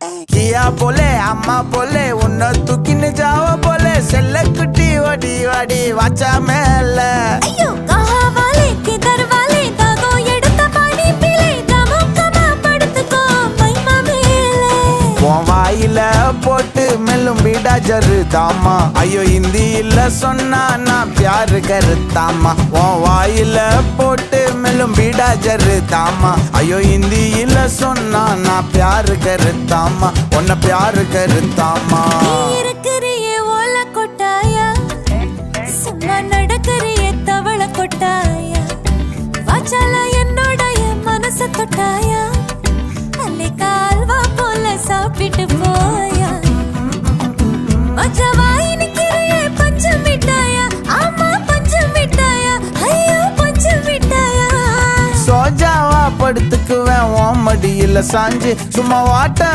किया बोले अम्मा बोले उन्ना तुकिन जावा बोले सेल्ले कुटी वडी वडी वाचा मेले अय्यो कहा वाले किधर वाले दादो एडुत्ता पानी पीले दामो कमा पड़तुको महिमा मेले உன் வாயில போட்டு மெல்லும் பீடா ஜருதாமா ஐயோ ஹிந்தியில சொன்னா நான் பியாரு கருத்தாமா உன் வாயில போட்டு மெல்லும் பீடா ஜருதாமா ஐயோ ஹிந்தியில சொன்னா நான் பியாரு கருத்தாமா உன்னை பியாரு கருத்தாமா இருக்கிறியே ஓல கொட்டாயா சும்மா நடக்கறியே தவள கொட்டாயா வாச்சால என்னோடைய மனச தொட்டாயா அல்லே கால்வா போல சாப்பிட்டு போயா மச்சவாய் நிக்கிறியே பஞ்சு மிட்டாயா ஆமா பஞ்சு மிட்டாயா ஐயோ பஞ்சு மிட்டாயா சோஜாவா படுத்துக்குவேன் உன் மடியில சாஞ்சு சும்மா வாட்ட